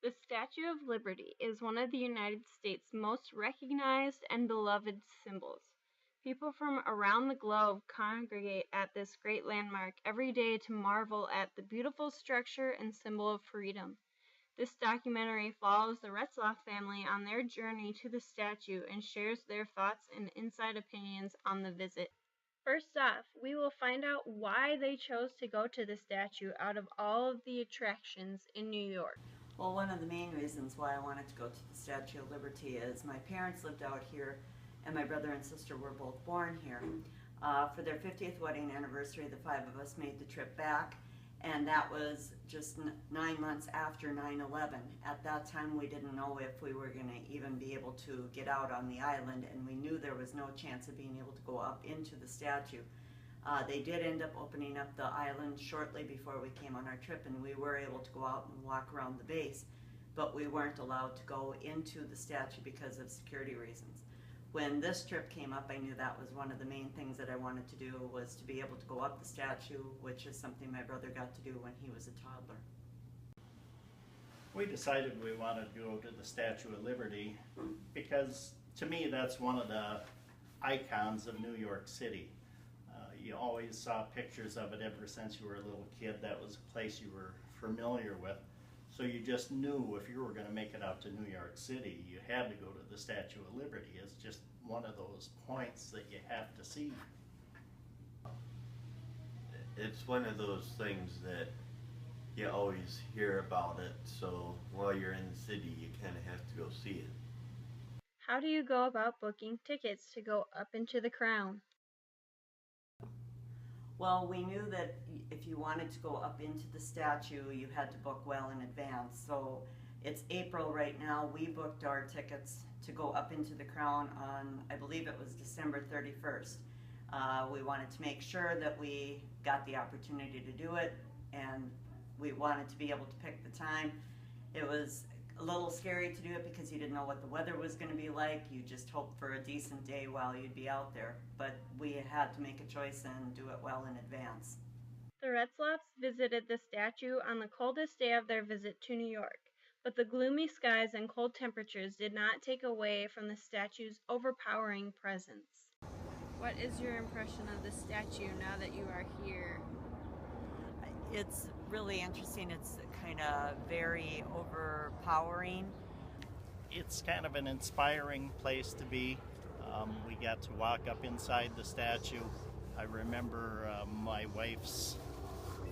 The Statue of Liberty is one of the United States' most recognized and beloved symbols. People from around the globe congregate at this great landmark every day to marvel at the beautiful structure and symbol of freedom. This documentary follows the Retzlaff family on their journey to the statue and shares their thoughts and inside opinions on the visit. First off, we will find out why they chose to go to the statue out of all of the attractions in New York. Well, one of the main reasons why I wanted to go to the Statue of Liberty is my parents lived out here and my brother and sister were both born here. For their 50th wedding anniversary, the five of us made the trip back, and that was just 9 months after 9/11. At that time, we didn't know if we were going to even be able to get out on the island, and we knew there was no chance of being able to go up into the statue. They did end up opening up the island shortly before we came on our trip, and we were able to go out and walk around the base, but we weren't allowed to go into the statue because of security reasons. When this trip came up, I knew that was one of the main things that I wanted to do, was to be able to go up the statue, which is something my brother got to do when he was a toddler. We decided we wanted to go to the Statue of Liberty because, to me, that's one of the icons of New York City. You always saw pictures of it ever since you were a little kid. That was a place you were familiar with. So you just knew if you were going to make it out to New York City, you had to go to the Statue of Liberty. It's just one of those points that you have to see. It's one of those things that you always hear about it, so while you're in the city, you kind of have to go see it. How do you go about booking tickets to go up into the crown? Well, we knew that if you wanted to go up into the statue, you had to book well in advance. So it's April right now. We booked our tickets to go up into the crown on, I believe it was December 31st. We wanted to make sure that we got the opportunity to do it, and we wanted to be able to pick the time. It was a little scary to do it because you didn't know what the weather was going to be like. You just hoped for a decent day while you'd be out there. But we had to make a choice and do it well in advance. The Retzlaffs visited the statue on the coldest day of their visit to New York, but the gloomy skies and cold temperatures did not take away from the statue's overpowering presence. What is your impression of the statue now that you are here? It's really interesting. It's kind of very overpowering. It's kind of an inspiring place to be. We got to walk up inside the statue. I remember my wife's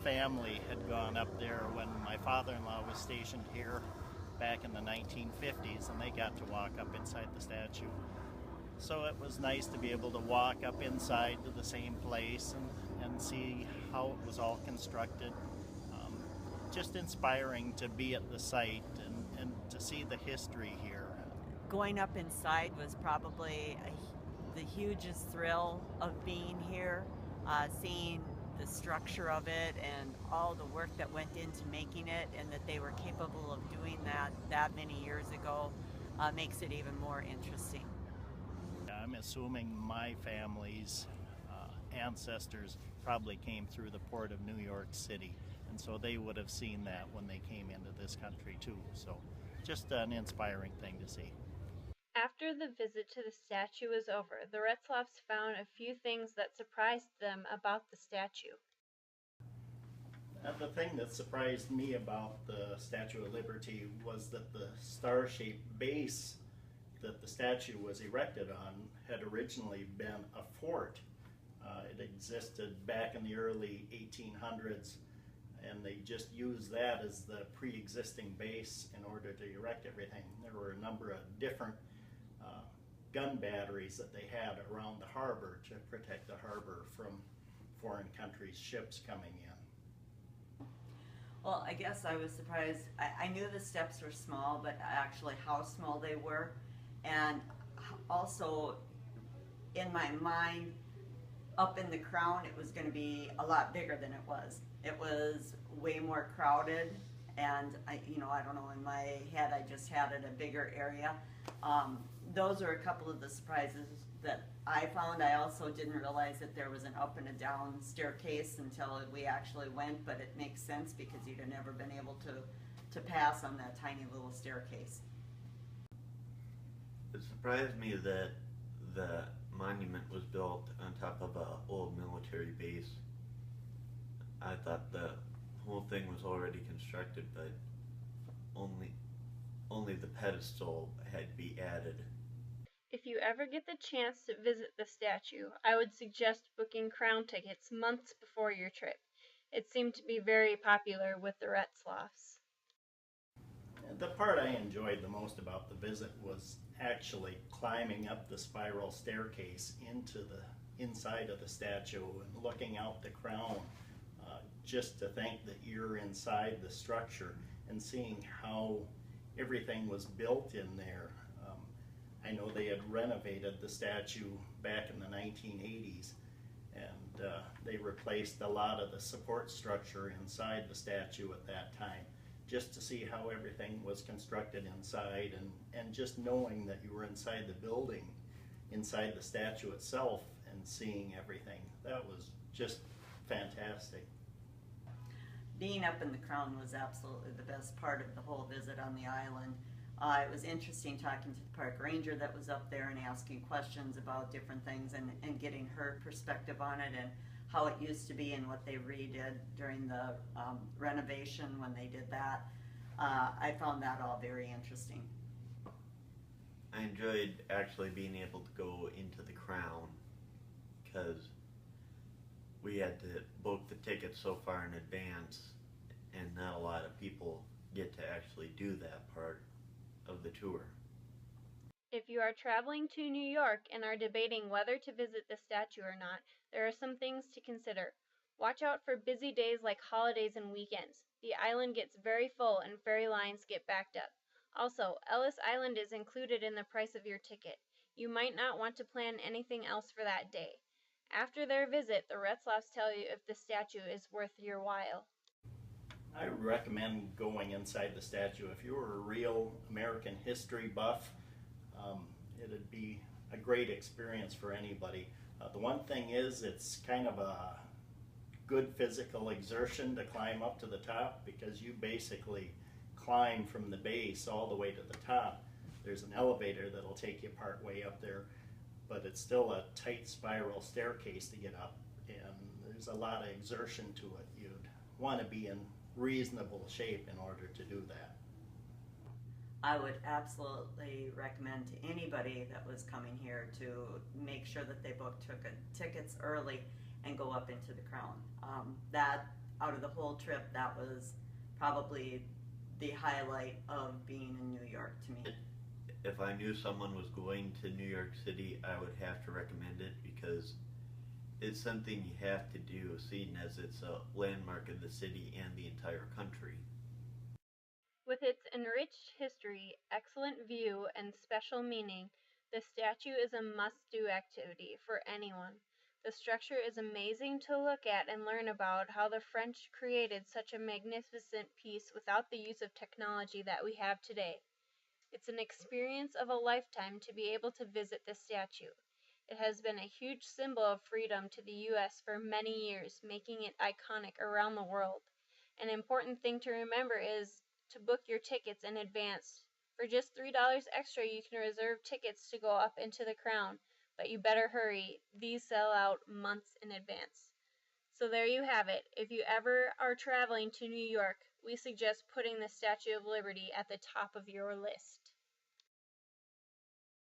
family had gone up there when my father-in-law was stationed here back in the 1950s, and they got to walk up inside the statue. So it was nice to be able to walk up inside to the same place and see how it was all constructed. Just inspiring to be at the site and to see the history here. Going up inside was probably the hugest thrill of being here, seeing the structure of it and all the work that went into making it, and that they were capable of doing that many years ago makes it even more interesting. I'm assuming my family's ancestors probably came through the port of New York City, and so they would have seen that when they came into this country too. So just an inspiring thing to see. After the visit to the statue was over, the Retzlaffs found a few things that surprised them about the statue. The thing that surprised me about the Statue of Liberty was that the star-shaped base that the statue was erected on had originally been a fort. It existed back in the early 1800s, and they just used that as the pre-existing base in order to erect everything. There were a number of different gun batteries that they had around the harbor to protect the harbor from foreign countries' ships coming in. Well, I guess I was surprised. I knew the steps were small, but actually how small they were. And also, in my mind, up in the crown, it was going to be a lot bigger than it was. It was way more crowded, and I don't know, in my head I just had it a bigger area. Those are a couple of the surprises that I found. I also didn't realize that there was an up and a down staircase until we actually went, but it makes sense because you'd have never been able to pass on that tiny little staircase. It surprised me that the monument was built on top of a old military base. I thought the whole thing was already constructed, but only the pedestal had to be added. If you ever get the chance to visit the statue, I would suggest booking crown tickets months before your trip. It seemed to be very popular with the Retzloffs. The part I enjoyed the most about the visit was actually climbing up the spiral staircase into the inside of the statue and looking out the crown. Just to think that you're inside the structure and seeing how everything was built in there. I know they had renovated the statue back in the 1980s, and they replaced a lot of the support structure inside the statue at that time, just to see how everything was constructed inside, and just knowing that you were inside the building, inside the statue itself, and seeing everything. That was just fantastic. Being up in the crown was absolutely the best part of the whole visit on the island. It was interesting talking to the park ranger that was up there and asking questions about different things and getting her perspective on it and how it used to be and what they redid during the renovation when they did that. I found that all very interesting. I enjoyed actually being able to go into the crown because we had to book the tickets so far in advance, and not a lot of people get to actually do that part of the tour. If you are traveling to New York and are debating whether to visit the statue or not, there are some things to consider. Watch out for busy days like holidays and weekends. The island gets very full and ferry lines get backed up. Also, Ellis Island is included in the price of your ticket. You might not want to plan anything else for that day. After their visit, the Retzloffs tell you if the statue is worth your while. I recommend going inside the statue. If you were a real American history buff, it'd be a great experience for anybody. The one thing is, it's kind of a good physical exertion to climb up to the top, because you basically climb from the base all the way to the top. There's an elevator that'll take you part way up there, but it's still a tight spiral staircase to get up, and there's a lot of exertion to it. You'd want to be in reasonable shape in order to do that. I would absolutely recommend to anybody that was coming here to make sure that they book tickets early and go up into the crown. That, out of the whole trip, that was probably the highlight of being in New York to me. If I knew someone was going to New York City, I would have to recommend it because it's something you have to do, seeing as it's a landmark of the city and the entire country. With its enriched history, excellent view, and special meaning, the statue is a must-do activity for anyone. The structure is amazing to look at and learn about how the French created such a magnificent piece without the use of technology that we have today. It's an experience of a lifetime to be able to visit the statue. It has been a huge symbol of freedom to the U.S. for many years, making it iconic around the world. An important thing to remember is to book your tickets in advance. For just $3 extra, you can reserve tickets to go up into the crown, but you better hurry. These sell out months in advance. So there you have it. If you ever are traveling to New York, we suggest putting the Statue of Liberty at the top of your list.